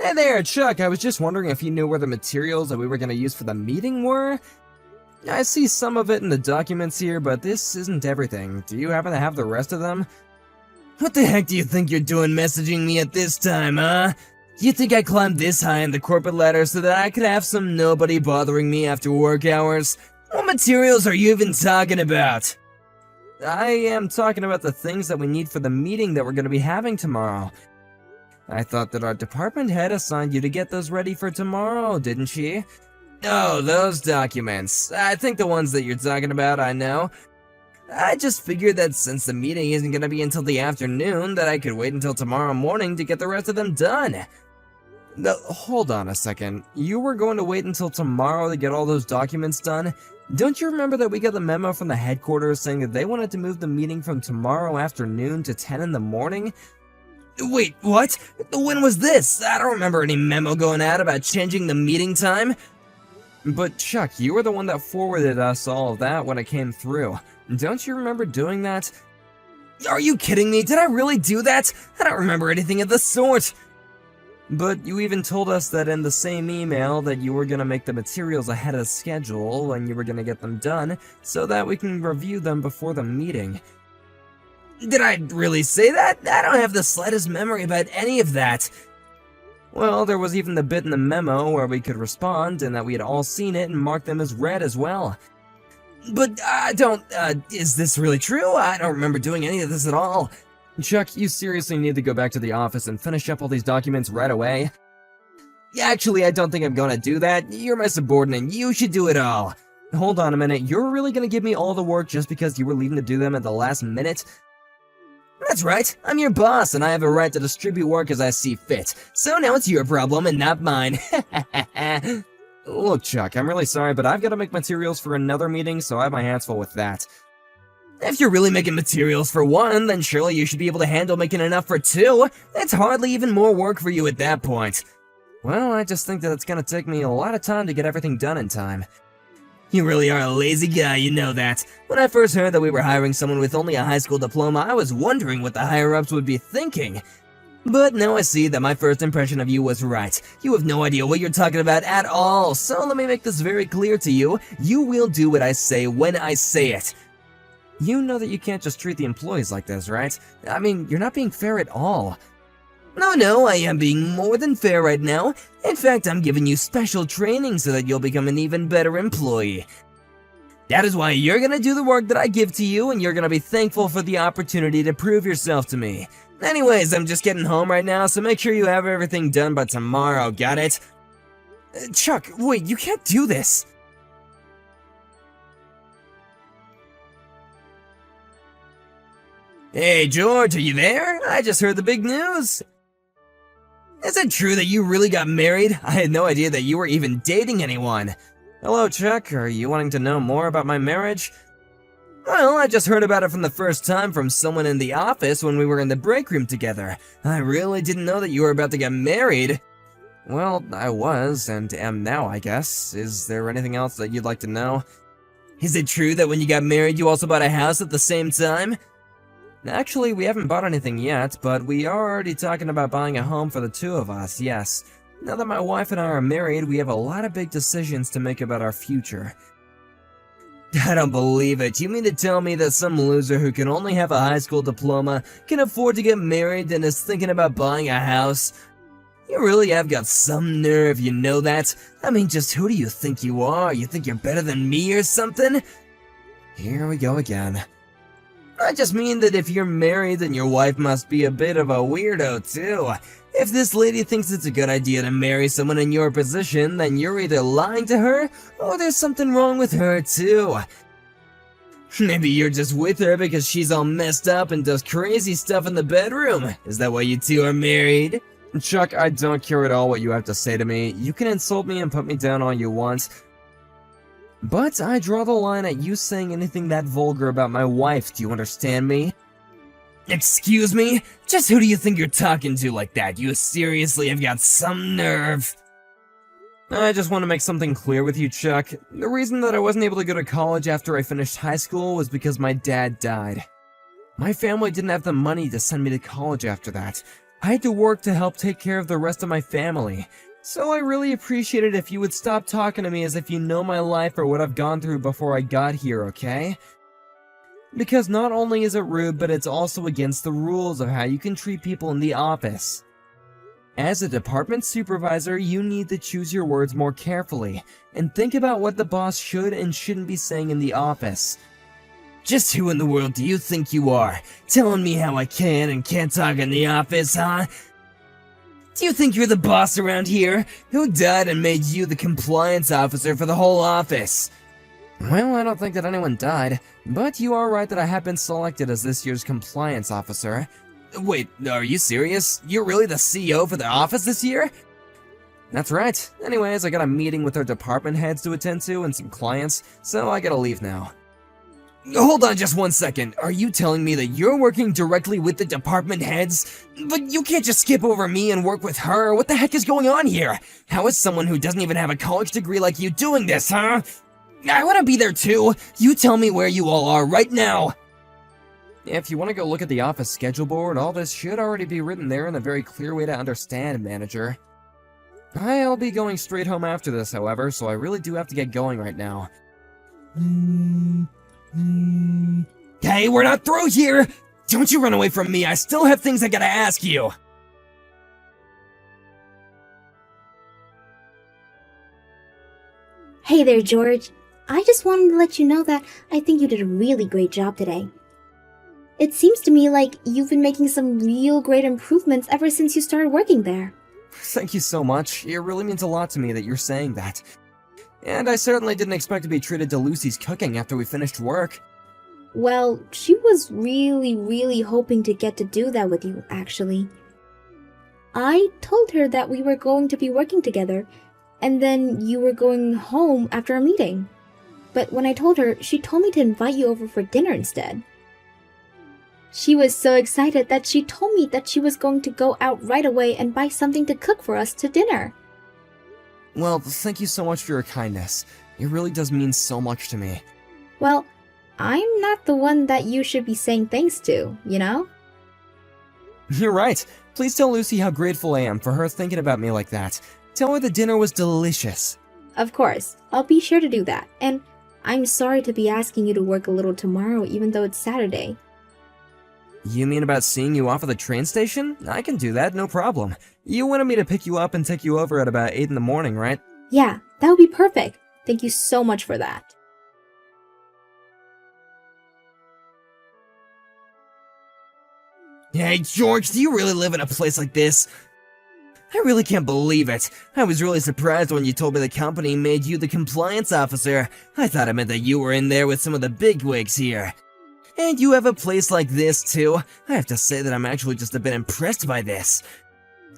Hey there, Chuck. I was just wondering if you knew where the materials that we were going to use for the meeting were? I see some of it in the documents here, but this isn't everything. Do you happen to have the rest of them? What the heck do you think you're doing messaging me at this time, huh? You think I climbed this high in the corporate ladder so that I could have some nobody bothering me after work hours? What materials are you even talking about? I am talking about the things that we need for the meeting that we're going to be having tomorrow. I thought that our department head assigned you to get those ready for tomorrow, didn't she? Oh, those documents. I think the ones that you're talking about, I know. I just figured that since the meeting isn't going to be until the afternoon, that I could wait until tomorrow morning to get the rest of them done. No, hold on a second. You were going to wait until tomorrow to get all those documents done? Don't you remember that we got the memo from the headquarters saying that they wanted to move the meeting from tomorrow afternoon to 10 in the morning? Wait, what? When was this? I don't remember any memo going out about changing the meeting time. But Chuck, you were the one that forwarded us all of that when it came through. Don't you remember doing that? Are you kidding me? Did I really do that? I don't remember anything of the sort. But you even told us that in the same email that you were going to make the materials ahead of schedule and you were going to get them done so that we can review them before the meeting. Did I really say that? I don't have the slightest memory about any of that. Well, there was even the bit in the memo where we could respond and that we had all seen it and marked them as read as well. But is this really true? I don't remember doing any of this at all. Chuck, you seriously need to go back to the office and finish up all these documents right away? Actually, I don't think I'm gonna do that. You're my subordinate. You should do it all. Hold on a minute. You're really gonna give me all the work just because you were leaving to do them at the last minute? That's right. I'm your boss, and I have a right to distribute work as I see fit. So now it's your problem and not mine. Look, Chuck, I'm really sorry, but I've got to make materials for another meeting, so I have my hands full with that. If you're really making materials for one, then surely you should be able to handle making enough for two. That's hardly even more work for you at that point. Well, I just think that it's gonna take me a lot of time to get everything done in time. You really are a lazy guy, you know that. When I first heard that we were hiring someone with only a high school diploma, I was wondering what the higher-ups would be thinking. But now I see that my first impression of you was right. You have no idea what you're talking about at all, so let me make this very clear to you. You will do what I say when I say it. You know that you can't just treat the employees like this, right? I mean, you're not being fair at all. No, I am being more than fair right now. In fact, I'm giving you special training so that you'll become an even better employee. That is why you're gonna do the work that I give to you, and you're gonna be thankful for the opportunity to prove yourself to me. Anyways, I'm just getting home right now, so make sure you have everything done by tomorrow, got it? Chuck, wait, you can't do this. Hey, George, are you there? I just heard the big news. Is it true that you really got married? I had no idea that you were even dating anyone. Hello, Chuck. Are you wanting to know more about my marriage? Well, I just heard about it from the first time from someone in the office when we were in the break room together. I really didn't know that you were about to get married. Well, I was, and am now, I guess. Is there anything else that you'd like to know? Is it true that when you got married, you also bought a house at the same time? Actually, we haven't bought anything yet, but we are already talking about buying a home for the two of us, yes. Now that my wife and I are married, we have a lot of big decisions to make about our future. I don't believe it. You mean to tell me that some loser who can only have a high school diploma can afford to get married and is thinking about buying a house? You really have got some nerve, you know that? I mean, just who do you think you are? You think you're better than me or something? Here we go again. I just mean that if you're married, then your wife must be a bit of a weirdo, too. If this lady thinks it's a good idea to marry someone in your position, then you're either lying to her, or there's something wrong with her, too. Maybe you're just with her because she's all messed up and does crazy stuff in the bedroom. Is that why you two are married? Chuck, I don't care at all what you have to say to me. You can insult me and put me down all you want. But I draw the line at you saying anything that vulgar about my wife, do you understand me? Excuse me? Just who do you think you're talking to like that? You seriously have got some nerve. I just want to make something clear with you, Chuck. The reason that I wasn't able to go to college after I finished high school was because my dad died. My family didn't have the money to send me to college after that. I had to work to help take care of the rest of my family. So I really appreciate it if you would stop talking to me as if you know my life or what I've gone through before I got here, okay? Because not only is it rude, but it's also against the rules of how you can treat people in the office. As a department supervisor, you need to choose your words more carefully, and think about what the boss should and shouldn't be saying in the office. Just who in the world do you think you are, telling me how I can and can't talk in the office, huh? Do you think you're the boss around here? Who died and made you the compliance officer for the whole office? Well, I don't think that anyone died, but you are right that I have been selected as this year's compliance officer. Wait, are you serious? You're really the CEO for the office this year? That's right. Anyways, I got a meeting with our department heads to attend to and some clients, so I gotta leave now. Hold on just 1 second. Are you telling me that you're working directly with the department heads? But you can't just skip over me and work with her. What the heck is going on here? How is someone who doesn't even have a college degree like you doing this, huh? I want to be there too. You tell me where you all are right now. If you want to go look at the office schedule board, all this should already be written there in a very clear way to understand, manager. I'll be going straight home after this, however, so I really do have to get going right now. Hey, we're not through here! Don't you run away from me, I still have things I gotta ask you! Hey there, George. I just wanted to let you know that I think you did a really great job today. It seems to me like you've been making some real great improvements ever since you started working there. Thank you so much. It really means a lot to me that you're saying that. And I certainly didn't expect to be treated to Lucy's cooking after we finished work. Well, she was really hoping to get to do that with you, actually. I told her that we were going to be working together, and then you were going home after a meeting. But when I told her, she told me to invite you over for dinner instead. She was so excited that she told me that she was going to go out right away and buy something to cook for us to dinner. Well, thank you so much for your kindness. It really does mean so much to me. Well, I'm not the one that you should be saying thanks to, you know? You're right. Please tell Lucy how grateful I am for her thinking about me like that. Tell her the dinner was delicious. Of course, I'll be sure to do that. And I'm sorry to be asking you to work a little tomorrow even though it's Saturday. You mean about seeing you off at the train station? I can do that, no problem. You wanted me to pick you up and take you over at about 8 in the morning, right? Yeah, that would be perfect. Thank you so much for that. Hey, George, do you really live in a place like this? I really can't believe it. I was really surprised when you told me the company made you the compliance officer. I thought it meant that you were in there with some of the bigwigs here. And you have a place like this, too. I have to say that I'm actually just a bit impressed by this.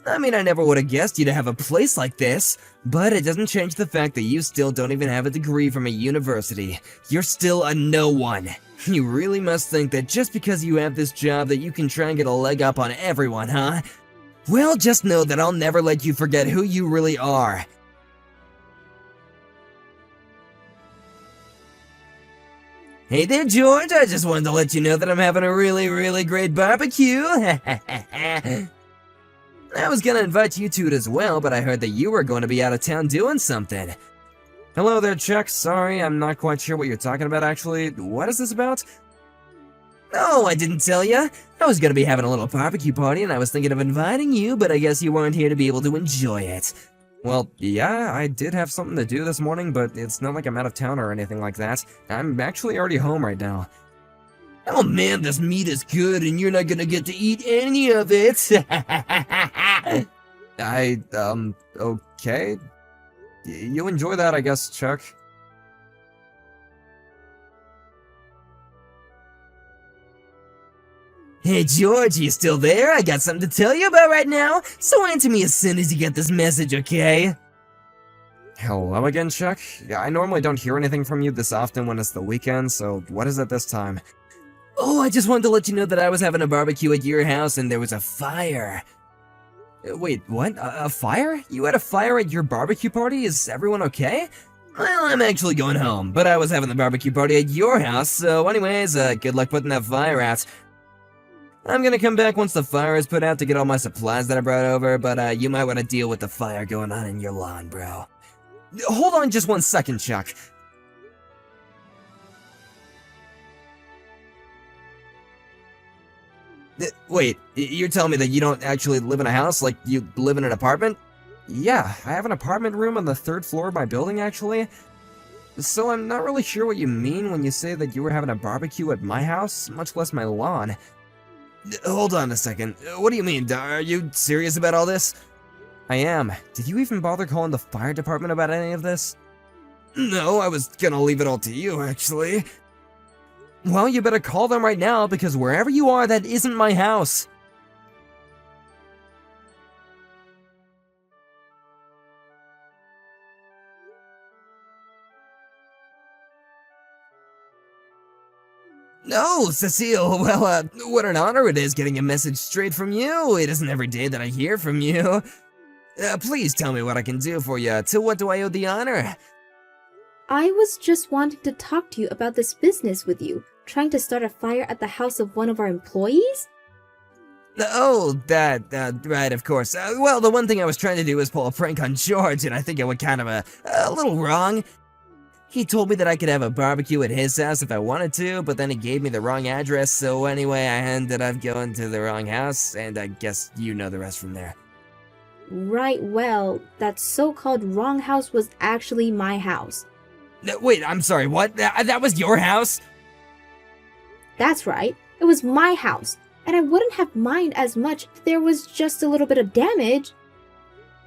I mean, I never would have guessed you to have a place like this, but it doesn't change the fact that you still don't even have a degree from a university. You're still a no one. You really must think that just because you have this job that you can try and get a leg up on everyone, huh? Well, just know that I'll never let you forget who you really are. Hey there, George, I just wanted to let you know that I'm having a really great barbecue. I was gonna invite you to it as well, but I heard that you were going to be out of town doing something. Hello there, Chuck. Sorry, I'm not quite sure what you're talking about, actually. What is this about? Oh, I didn't tell ya. I was gonna be having a little barbecue party, and I was thinking of inviting you, but I guess you weren't here to be able to enjoy it. Well, yeah, I did have something to do this morning, but it's not like I'm out of town or anything like that. I'm actually already home right now. Oh man, this meat is good, and you're not gonna get to eat any of it. Okay. You enjoy that, I guess, Chuck. Hey George, you still there? I got something to tell you about right now, so answer me as soon as you get this message, okay? Hello again, Chuck? I normally don't hear anything from you this often when it's the weekend, so what is it this time? Oh, I just wanted to let you know that I was having a barbecue at your house and there was a fire. Wait, what? A fire? You had a fire at your barbecue party? Is everyone okay? Well, I'm actually going home, but I was having the barbecue party at your house, so anyways, good luck putting that fire out. I'm gonna come back once the fire is put out to get all my supplies that I brought over, but you might want to deal with the fire going on in your lawn, bro. Hold on just 1 second, Chuck. Wait, you're telling me that you don't actually live in a house? Like, you live in an apartment? Yeah, I have an apartment room on the 3rd floor of my building, actually. So I'm not really sure what you mean when you say that you were having a barbecue at my house, much less my lawn. Hold on a second. What do you mean? Are you serious about all this? I am. Did you even bother calling the fire department about any of this? No, I was gonna leave it all to you, actually. Well, you better call them right now, because wherever you are, that isn't my house. No, Cecile, well, what an honor it is getting a message straight from you. It isn't every day that I hear from you. Please tell me what I can do for you. To what do I owe the honor? I was just wanting to talk to you about this business with you, trying to start a fire at the house of one of our employees? Oh, right, of course. Well, the one thing I was trying to do was pull a prank on George, and I think I went kind of a little wrong. He told me that I could have a barbecue at his house if I wanted to, but then he gave me the wrong address, so anyway, I ended up going to the wrong house, and I guess you know the rest from there. Right, well, that so-called wrong house was actually my house. Wait, I'm sorry, what? That was your house? That's right, it was my house, and I wouldn't have minded as much if there was just a little bit of damage.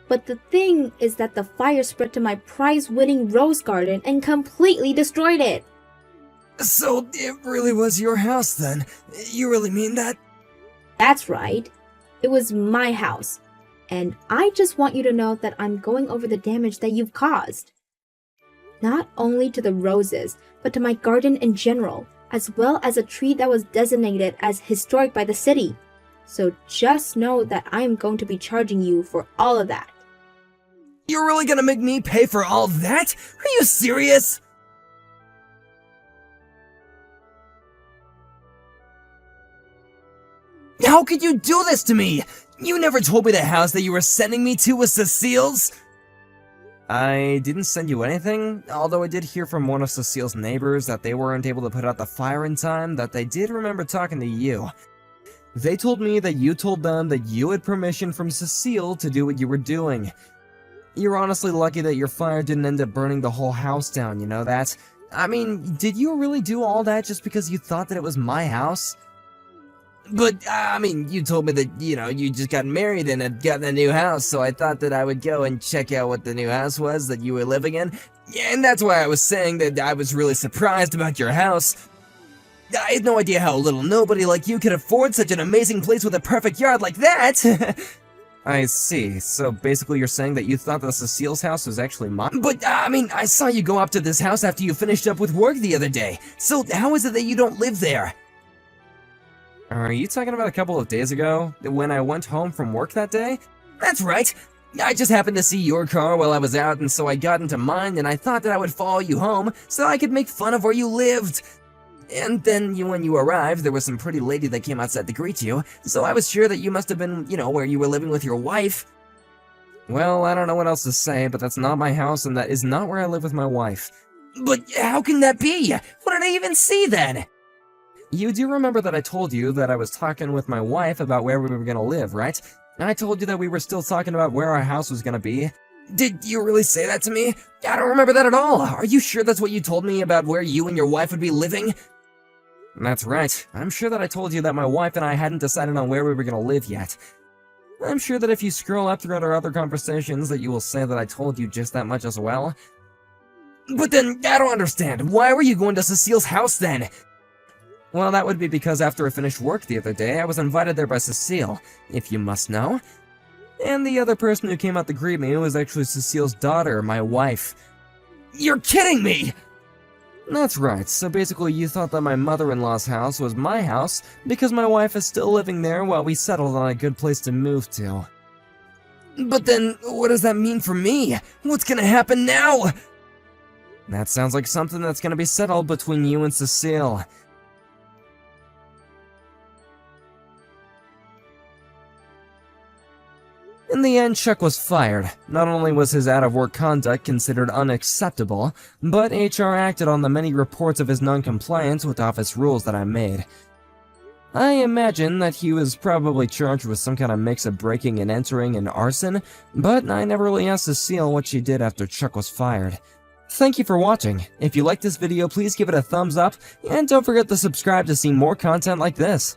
But the thing is that the fire spread to my prize-winning rose garden and completely destroyed it. So, it really was your house then? You really mean that? That's right. It was my house. And I just want you to know that I'm going over the damage that you've caused. Not only to the roses, but to my garden in general, as well as a tree that was designated as historic by the city. So just know that I'm going to be charging you for all of that. You're really gonna make me pay for all that? Are you serious? How could you do this to me? You never told me the house that you were sending me to was Cecile's. I didn't send you anything, although I did hear from one of Cecile's neighbors that they weren't able to put out the fire in time, that they did remember talking to you. They told me that you told them that you had permission from Cecile to do what you were doing. You're honestly lucky that your fire didn't end up burning the whole house down, you know that? I mean, did you really do all that just because you thought that it was my house? But, I mean, you told me that, you just got married and had gotten a new house, so I thought that I would go and check out what the new house was that you were living in. Yeah, and that's why I was saying that I was really surprised about your house. I had no idea how a little nobody like you could afford such an amazing place with a perfect yard like that! I see. So basically you're saying that you thought that Cecile's house was actually mine? But, I mean, I saw you go up to this house after you finished up with work the other day. So how is it that you don't live there? Are you talking about a couple of days ago, when I went home from work that day? That's right! I just happened to see your car while I was out, and so I got into mine, and I thought that I would follow you home, so I could make fun of where you lived. And then, when you arrived, there was some pretty lady that came outside to greet you, so I was sure that you must have been, where you were living with your wife. Well, I don't know what else to say, but that's not my house, and that is not where I live with my wife. But how can that be? What did I even see then? You do remember that I told you that I was talking with my wife about where we were gonna live, right? And I told you that we were still talking about where our house was gonna be. Did you really say that to me? I don't remember that at all. Are you sure that's what you told me about where you and your wife would be living? That's right. I'm sure that I told you that my wife and I hadn't decided on where we were gonna live yet. I'm sure that if you scroll up throughout our other conversations that you will say that I told you just that much as well. But then, I don't understand. Why were you going to Cecile's house then? Well, that would be because after I finished work the other day, I was invited there by Cecile, if you must know. And the other person who came out to greet me was actually Cecile's daughter, my wife. You're kidding me! That's right, so basically you thought that my mother-in-law's house was my house because my wife is still living there while we settled on a good place to move to. But then, what does that mean for me? What's gonna happen now? That sounds like something that's gonna be settled between you and Cecile. the end, Chuck was fired. Not only was his out-of-work conduct considered unacceptable, but HR acted on the many reports of his non-compliance with office rules that I made. I imagine that he was probably charged with some kind of mix of breaking and entering and arson, but I never really asked Cecile what she did after Chuck was fired. Thank you for watching. If you liked this video, please give it a thumbs up, and don't forget to subscribe to see more content like this.